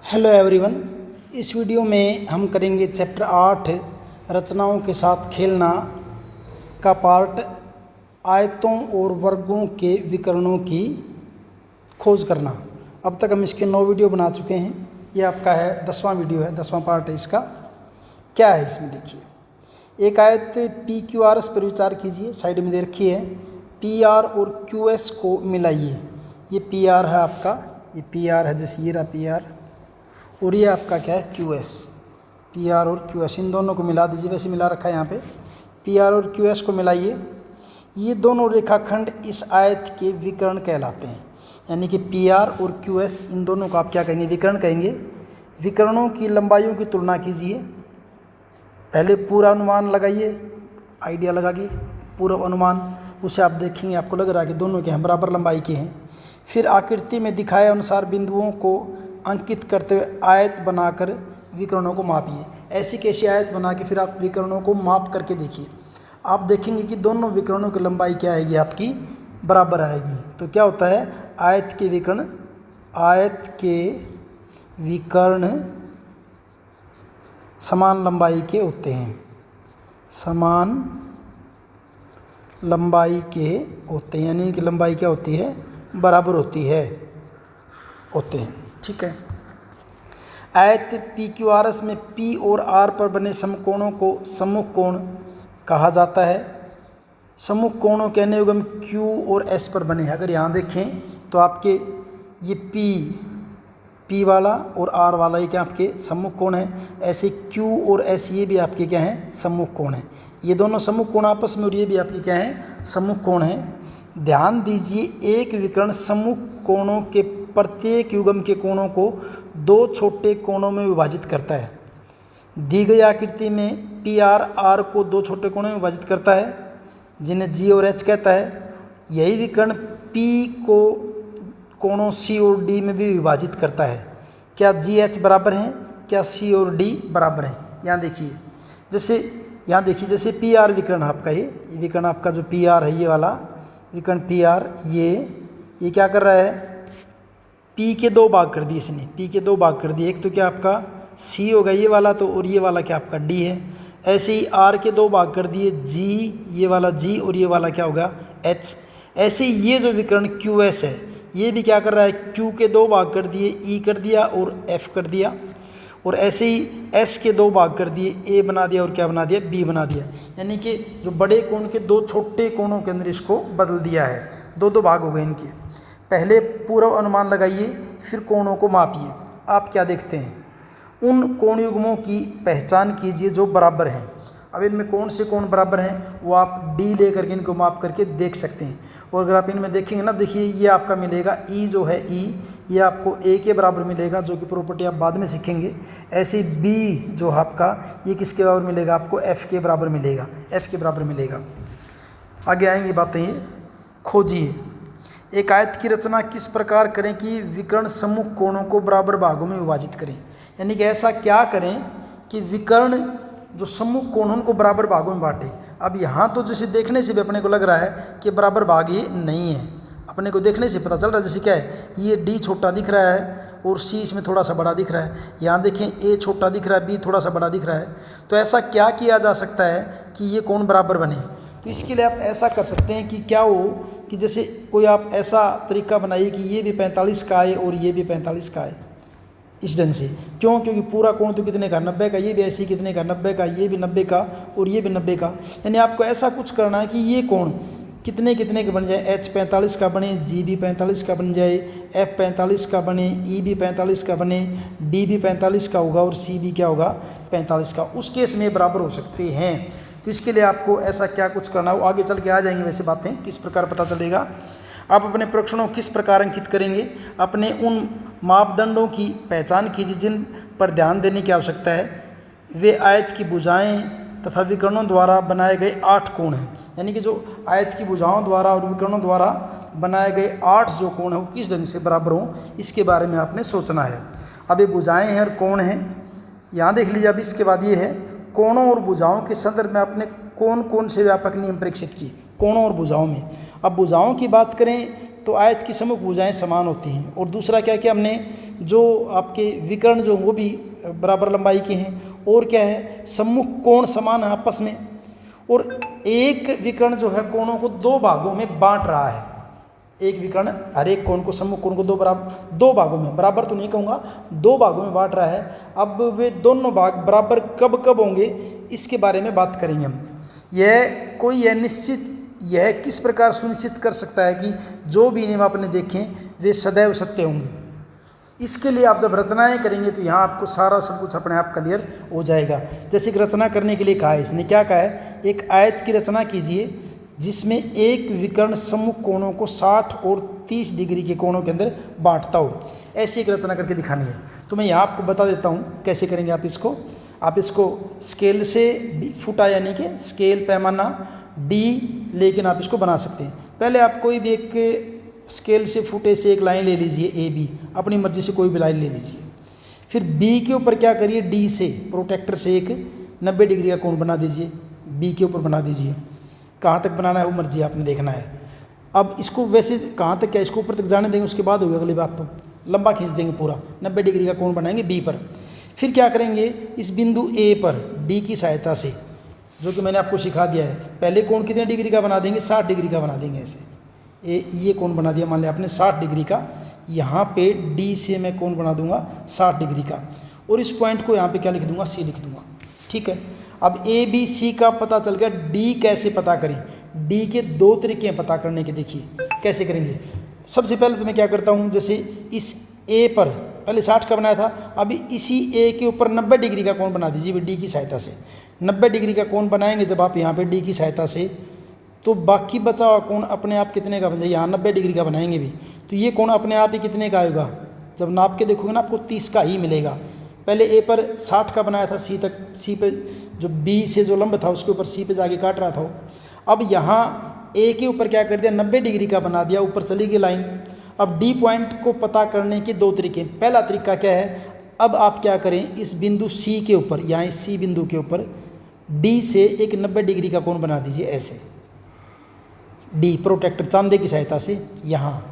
Hello everyone. इस video में हम करेंगे चैप्टर 8 रचनाओं के साथ खेलना का पार्ट आयतों और वर्गों के विकर्णों की खोज करना। अब तक हम इसके 9 वीडियो बना चुके हैं। ये आपका है 10वां वीडियो है, 10वां पार्ट है इसका। क्या है इसमें देखिए, एक आयत पी क्यू आर एस पर विचार कीजिए। साइड में दे रखी है पी आर और क्यू एस को मिलाइए। ये पी आर है आपका, ये पी आर है, जैसे ये रहा पी आर, और ये आपका क्या है क्यू एस। पी आर और क्यू एस इन दोनों को मिला दीजिए, वैसे मिला रखा है यहाँ पे। पी आर और क्यू एस को मिलाइए। ये दोनों रेखाखंड इस आयत के विकर्ण कहलाते हैं। यानी कि पी आर और क्यू एस इन दोनों को आप क्या कहेंगे, विकर्ण कहेंगे। विकर्णों की लंबाइयों की तुलना कीजिए। पहले पूरा अनुमान लगाइए, आइडिया लगा के पूर्व अनुमान, उसे आप देखेंगे आपको लग रहा है कि दोनों के हम बराबर लंबाई के हैं। फिर आकृति में दिखाए अनुसार बिंदुओं को अंकित करते हुए आयत बनाकर विकर्णों को मापिए। ऐसी कैसी आयत बना के फिर आप विकर्णों को माप करके देखिए। आप देखेंगे कि दोनों विकर्णों की लंबाई क्या आएगी, आपकी बराबर आएगी। तो क्या होता है, आयत के विकर्ण समान लंबाई के होते हैं, समान लंबाई के होते हैं। यानी इनकी लंबाई क्या होती है, बराबर होती है, होते हैं। ठीक है। आयत पी क्यू आर एस में पी और आर पर बने समकोणों को सम्मुख कोण कहा जाता है। सम्मुख कोणों के अन्य युग्म क्यू और एस पर बने हैं। अगर यहाँ देखें तो आपके ये पी वाला और आर वाला ये क्या आपके सम्मुख कोण है। ऐसे क्यू और एस ये भी आपके क्या हैं, सम्मुख कोण हैं। ये दोनों सम्मुख कोण आपस में, और ये भी आपके क्या हैं, सम्मुख कोण हैं। ध्यान दीजिए, एक विकर्ण सम्मुख कोणों के प्रत्येक युग्म के कोणों को दो छोटे कोणों में विभाजित करता है। दी गई आकृति में पी आर को दो छोटे कोणों में विभाजित करता है, जिन्हें जी और एच कहता है। यही विकर्ण पी को कोणों सी और डी में भी विभाजित करता है। क्या जी एच बराबर हैं, क्या सी और डी बराबर हैं। यहाँ देखिए, जैसे पी आर विकर्ण आपका, ये विकर्ण आपका जो पी आर है, ये वाला विकर्ण पी आर, ये क्या कर रहा है, पी के दो भाग कर दिए इसने, पी के दो भाग कर दिए। एक तो क्या आपका सी होगा ये वाला, तो और ये वाला क्या आपका डी है। ऐसे ही आर के दो भाग कर दिए, जी, ये वाला जी, और ये वाला क्या होगा एच। ऐसे ही ये जो विकर्ण क्यू एस है, ये भी क्या कर रहा है, क्यू के दो भाग कर दिए, ई कर दिया और एफ कर दिया। और ऐसे ही एस के दो भाग कर दिए, ए बना दिया और क्या बना दिया, बी बना दिया। यानी कि जो बड़े कोण के दो छोटे कोणों के अंदर इसको बदल दिया है। दो दो भाग हो गए इनके। पहले पूर्व अनुमान लगाइए, फिर कोणों को मापिए। आप क्या देखते हैं, उन कोण युग्मों की पहचान कीजिए जो बराबर हैं। अब इनमें कौन से कोण बराबर हैं वो आप डी ले करके इनको माप करके देख सकते हैं। और अगर आप इनमें देखेंगे ना, देखिए ये आपका मिलेगा ई जो है ई, ये आपको ए के बराबर मिलेगा, जो कि प्रॉपर्टी आप बाद में सीखेंगे। ऐसे बी जो आपका, ये किसके बराबर मिलेगा, आपको एफ के बराबर मिलेगा, एफ के बराबर मिलेगा। आगे आएंगी बातें, ये खोजिए। एक आयत की रचना किस प्रकार करें कि विकर्ण सम्मुख कोणों को बराबर भागों में विभाजित करें। यानी कि ऐसा क्या करें कि विकर्ण जो सम्मुख कोण उनको बराबर भागों में बांटें। अब यहाँ तो जैसे देखने से भी अपने को लग रहा है कि बराबर भाग ये नहीं है, अपने को देखने से पता चल रहा है। जैसे क्या है, ये डी छोटा दिख रहा है और सी इसमें थोड़ा सा बड़ा दिख रहा है। यहाँ देखें ए छोटा दिख रहा है, बी थोड़ा सा बड़ा दिख रहा है। तो ऐसा क्या किया जा सकता है कि ये कोण बराबर बने। तो इसके लिए आप ऐसा कर सकते हैं कि क्या हो कि जैसे कोई आप ऐसा तरीका बनाइए कि ये भी 45 का आए और ये भी 45 का आए, इस ढंग से। क्यों, क्योंकि पूरा कोण तो कितने का, 90 का। ये भी ऐसे ही कितने का, 90 का। ये भी 90 का और ये भी 90 का। यानी आपको ऐसा कुछ करना है कि ये कोण कितने कितने के बन जाए। एच 45 का बने, जी भी 45 का बन जाए, एफ 45 का बने, ई भी 45 का बने, डी भी 45 का होगा और सी भी क्या होगा, 45 का। उस केस में बराबर हो सकते हैं। तो इसके लिए आपको ऐसा क्या कुछ करना हो, आगे चल के आ जाएंगे वैसे बातें, किस प्रकार पता चलेगा। आप अपने प्रश्नों किस प्रकार अंकित करेंगे, अपने उन मापदंडों की पहचान कीजिए जिन पर ध्यान देने की आवश्यकता है। वे आयत की भुजाएं तथा विकर्णों द्वारा बनाए गए 8 कोण हैं। यानी कि जो आयत की भुजाओं द्वारा और विकर्णों द्वारा बनाए गए 8 जो कोण हैं वो किस ढंग से बराबर हों, इसके बारे में आपने सोचना है। अब ये भुजाएं हैं और कोण हैं, यहाँ देख लीजिए। अब इसके बाद ये है, कोणों और भुजाओं के संदर्भ में आपने कौन कौन से व्यापक नियम परीक्षित किए, कोणों और भुजाओं में। अब भुजाओं की बात करें तो आयत की सम्मुख भुजाएं समान होती हैं। और दूसरा क्या कि हमने जो आपके विकर्ण जो वो भी बराबर लंबाई के हैं। और क्या है, सम्मुख कोण समान है आपस में। और एक विकर्ण जो है कोणों को दो भागों में बांट रहा है। एक विकर्ण हर एक कोण को, सम्मुख कोण को दो भागों में, बराबर तो नहीं कहूँगा, दो भागों में बांट रहा है। अब वे दोनों भाग बराबर कब कब होंगे इसके बारे में बात करेंगे हम। यह निश्चित, यह किस प्रकार सुनिश्चित कर सकता है कि जो भी नियम आपने देखें वे सदैव सत्य होंगे। इसके लिए आप जब रचनाएं करेंगे तो यहाँ आपको सारा सब कुछ अपने आप क्लियर हो जाएगा। जैसे कि रचना करने के लिए कहा है, इसने क्या कहा है, एक आयत की रचना कीजिए जिसमें एक विकर्ण सम्मुख कोणों को 60 और 30 डिग्री के कोणों के अंदर बांटता हो। ऐसी एक रचना करके दिखानी है। तो मैं यहाँ आपको बता देता हूँ कैसे करेंगे आप इसको स्केल से फुटा यानी कि स्केल पैमाना डी लेकिन आप इसको बना सकते हैं। पहले आप कोई भी एक स्केल से फुटे से एक लाइन ले लीजिए ए बी, अपनी मर्जी से कोई भी लाइन ले लीजिए। फिर बी के ऊपर क्या करिए, डी से प्रोटेक्टर से एक 90 डिग्री का कोण बना दीजिए, बी के ऊपर बना दीजिए। कहाँ तक बनाना है वो मर्जी आपने देखना है। अब इसको वैसे कहाँ तक, क्या इसको ऊपर तक जाने देंगे, उसके बाद होगी अगली बात। तो लंबा खींच देंगे पूरा, 90 डिग्री का कोण बनाएंगे बी पर। फिर क्या करेंगे, इस बिंदु ए पर डी की सहायता से, जो कि मैंने आपको सिखा दिया है, पहले कोण कितने डिग्री का बना देंगे, 60 डिग्री का बना देंगे। ऐसे ये कोण बना दिया मान लिया आपने 60 डिग्री का। यहाँ पे डी से मैं कोण बना दूंगा 60 डिग्री का, और इस पॉइंट को यहाँ पे क्या लिख दूंगा, सी लिख दूंगा। ठीक है, अब ए बी सी का पता चल गया। डी कैसे पता करें, डी के दो तरीके हैं पता करने के। देखिए कैसे करेंगे। सबसे पहले तो मैं क्या करता हूँ, जैसे इस ए पर पहले 60 का बनाया था, अभी इसी ए के ऊपर 90 डिग्री का कोण बना दीजिए डी की सहायता से। 90 डिग्री का कोण बनाएंगे जब आप यहाँ पे डी की सहायता से, तो बाकी बचा हुआ कोण अपने आप कितने का बन जाएगा, यहाँ 90 डिग्री का बनाएंगे भी तो ये कोण अपने आप ही कितने का आएगा, जब नाप के देखोगे ना आपको 30 का ही मिलेगा। पहले ए पर 60 का बनाया था, सी तक, सी पे जो बी से जो लंब था उसके ऊपर सी पे जाके काट रहा था। अब यहाँ ए के ऊपर क्या कर दिया, 90 डिग्री का बना दिया, ऊपर चली गई लाइन। अब डी पॉइंट को पता करने के दो तरीके। पहला तरीका क्या है, अब आप क्या करें, इस बिंदु सी के ऊपर, यहाँ इस सी बिंदु के ऊपर डी से एक 90 डिग्री का कोण बना दीजिए ऐसे, डी प्रोटेक्टर चांदे की सहायता से यहाँ।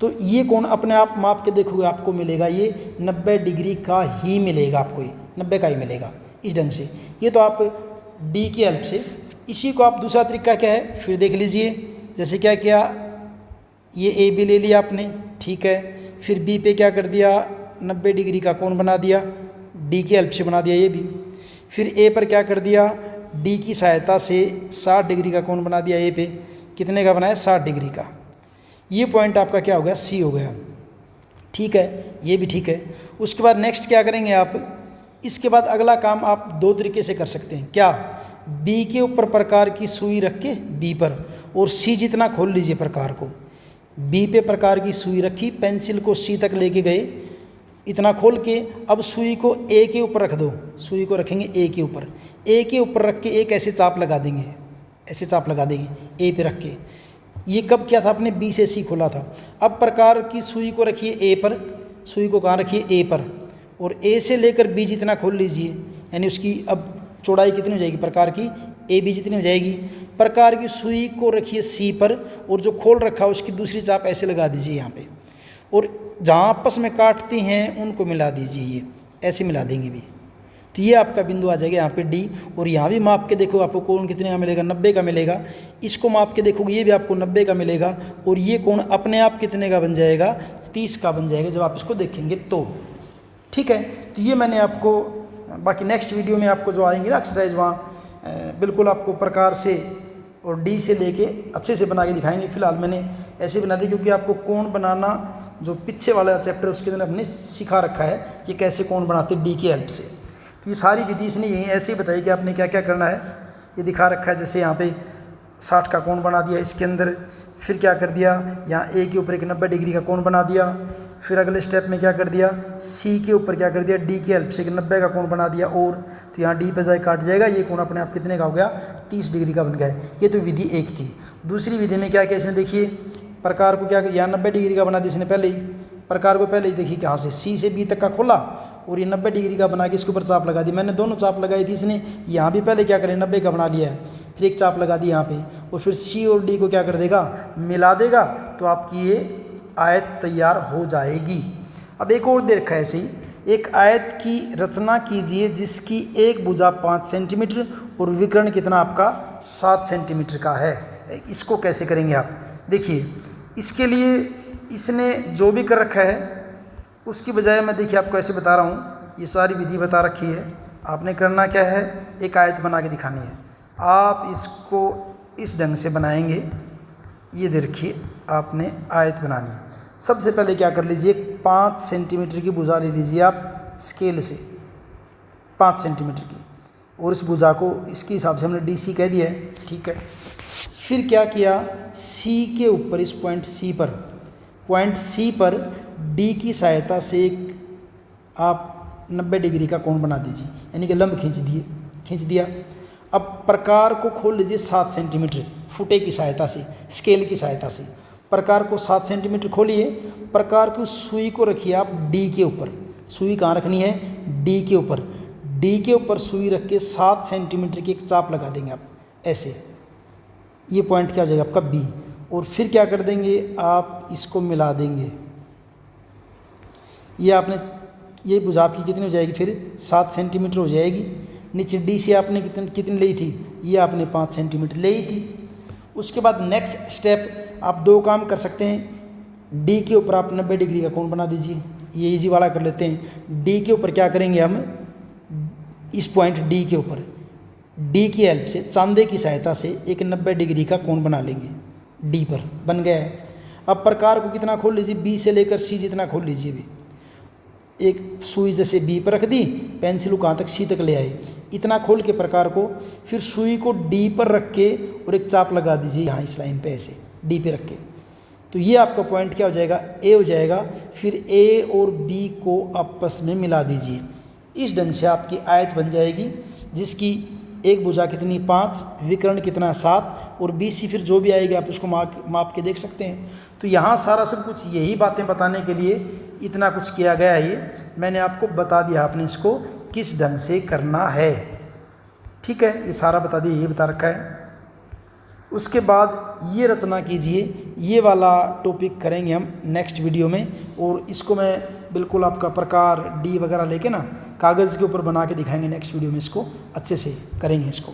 तो ये कोण अपने आप माप के देखोगे आपको मिलेगा, ये 90 डिग्री का ही मिलेगा, आपको ये 90 का ही मिलेगा इस ढंग से। ये तो आप डी की हेल्प से। इसी को आप दूसरा तरीका क्या है फिर देख लीजिए। जैसे क्या किया, ये ए बी ले लिया आपने, ठीक है, फिर बी पे क्या कर दिया, 90 डिग्री का कोण बना दिया, डी की हेल्प से बना दिया ये भी। फिर ए पर क्या कर दिया, डी की सहायता से 60 डिग्री का कोण बना दिया, ए पे कितने का बनाया, 60 डिग्री का। ये पॉइंट आपका क्या हो गया, सी हो गया। ठीक है, ये भी ठीक है। उसके बाद नेक्स्ट क्या करेंगे आप, इसके बाद अगला काम आप दो तरीके से कर सकते हैं। क्या, बी के ऊपर प्रकार की सुई रख के बी पर, और सी जितना खोल लीजिए प्रकार को। बी पे प्रकार की सुई रखी, पेंसिल को सी तक लेके गए, इतना खोल के अब सुई को ए के ऊपर रख दो, सुई को रखेंगे ए के ऊपर। ए के ऊपर रख के एक ऐसे चाप लगा देंगे, ऐसे चाप लगा देंगे ए पे रख के। ये कब किया था आपने, बी से सी खोला था। अब प्रकार की सुई को रखिए ए पर, सुई को कहाँ रखिए, ए पर, और ए से लेकर बी जितना खोल लीजिए, यानी उसकी अब चौड़ाई कितनी हो जाएगी प्रकार की, ए बी जितनी हो जाएगी। प्रकार की सुई को रखिए सी पर, और जो खोल रखा है उसकी दूसरी चाप ऐसे लगा दीजिए यहाँ पे, और जहाँ आपस में काटती हैं उनको मिला दीजिए, ये ऐसे मिला देंगे भी। तो ये आपका बिंदु आ जाएगा यहाँ पे डी। और यहाँ भी माप के देखो आपको कोण कितने का मिलेगा, 90 का मिलेगा। इसको माप के देखोगे ये भी आपको 90 का मिलेगा, और ये कोण अपने आप कितने का बन जाएगा, 30 का बन जाएगा जब आप इसको देखेंगे तो। ठीक है, तो ये मैंने आपको, बाकी नेक्स्ट वीडियो में आपको जो आएंगे ना एक्सरसाइज, वहाँ बिल्कुल आपको प्रकार से और डी से लेके अच्छे से बना के दिखाएंगे। फिलहाल मैंने ऐसे बना दी क्योंकि आपको कोण बनाना जो पीछे वाला चैप्टर उसके अंदर हमने सिखा रखा है कि कैसे कोण बनाते डी की हेल्प से। तो ये सारी विधि इसने यही ऐसे ही बताई कि आपने क्या क्या करना है, ये दिखा रखा है। जैसे यहाँ पे 60 का कोण बना दिया इसके अंदर, फिर क्या कर दिया, यहाँ ए के ऊपर एक 90 डिग्री का कोण बना दिया। फिर अगले स्टेप में क्या कर दिया, सी के ऊपर क्या कर दिया, डी की हेल्प से एक 90 का कोण बना दिया, और तो यहाँ डी पे जाए काट जाएगा, ये कोण अपने आप कितने का हो गया, 30 डिग्री का बन गया। ये तो विधि एक थी। दूसरी विधि में क्या किया इसने, देखिए प्रकार को क्या, यहाँ 90 डिग्री का बना दिया इसने पहले ही, प्रकार को पहले ही देखिए कहाँ से, सी से बी तक का खोला, और ये 90 डिग्री का बना के इसके ऊपर चाप लगा दी। मैंने दोनों चाप लगाई थी, इसने यहाँ भी पहले क्या करें 90 का बना लिया है, फिर एक चाप लगा दी यहाँ पे, और फिर सी और डी को क्या कर देगा, मिला देगा, तो आपकी ये आयत तैयार हो जाएगी। अब एक और दे रखा है ऐसे ही, एक आयत की रचना कीजिए जिसकी एक भुजा 5 सेंटीमीटर और विकर्ण कितना आपका 7 सेंटीमीटर का है। इसको कैसे करेंगे आप, देखिए इसके लिए इसने जो भी कर रखा है उसकी बजाय मैं देखिए आपको ऐसे बता रहा हूँ, ये सारी विधि बता रखी है। आपने करना क्या है, एक आयत बना के दिखानी है। आप इसको इस ढंग से बनाएंगे, ये देखिए आपने आयत बनानी है। सबसे पहले क्या कर लीजिए, 5 सेंटीमीटर की भुजा ले लीजिए आप स्केल से, 5 सेंटीमीटर की, और इस भुजा को इसके हिसाब से हमने DC कह दिया है, ठीक है। फिर क्या किया, C के ऊपर, इस पॉइंट C पर D की सहायता से एक आप 90 डिग्री का कोण बना दीजिए, यानी कि लंब खींच दिया। अब प्रकार को खोल लीजिए 7 सेंटीमीटर, फुटे की सहायता से, स्केल की सहायता से प्रकार को 7 सेंटीमीटर खोलिए। प्रकार की सुई को रखिए आप D के ऊपर, सुई कहाँ रखनी है, D के ऊपर। D के ऊपर सुई रख के 7 सेंटीमीटर की एक चाप लगा देंगे आप ऐसे, ये पॉइंट क्या हो जाएगा आपका B। और फिर क्या कर देंगे, आप इसको मिला देंगे। ये आपने, ये भुजा आपकी कितनी हो जाएगी, फिर 7 सेंटीमीटर हो जाएगी। नीचे D से आपने कितनी ली थी, ये आपने 5 सेंटीमीटर ली थी। उसके बाद नेक्स्ट स्टेप आप 2 काम कर सकते हैं। D के ऊपर आप 90 डिग्री का कोण बना दीजिए, ये इजी वाला कर लेते हैं। D के ऊपर क्या करेंगे हम, इस पॉइंट D के ऊपर D की हेल्प से, चांदे की सहायता से एक 90 डिग्री का कोण बना लेंगे, D पर बन गया है। अब प्रकार को कितना खोल लीजिए, B से लेकर C जितना खोल लीजिए। भी एक सुई जैसे B पर रख दी, पेंसिल को कहाँ तक, C तक ले आए, इतना खोल के प्रकार को, फिर सुई को D पर रख के और एक चाप लगा दीजिए यहाँ इस लाइन पे ऐसे D पे रख के, तो ये आपका पॉइंट क्या हो जाएगा, A हो जाएगा। फिर A और B को आपस में मिला दीजिए। इस ढंग से आपकी आयत बन जाएगी जिसकी एक भुजा कितनी 5, विकर्ण कितना 7, और BC फिर जो भी आएगी आप उसको माप के देख सकते हैं। तो यहाँ सारा सब कुछ यही बातें बताने के लिए इतना कुछ किया गया है। ये मैंने आपको बता दिया, आपने इसको किस ढंग से करना है, ठीक है, ये सारा बता दिया, ये बता रखा है। उसके बाद ये रचना कीजिए, ये वाला टॉपिक करेंगे हम नेक्स्ट वीडियो में, और इसको मैं बिल्कुल आपका प्रकार D वगैरह लेके ना कागज़ के ऊपर बना के दिखाएंगे नेक्स्ट वीडियो में, इसको अच्छे से करेंगे इसको।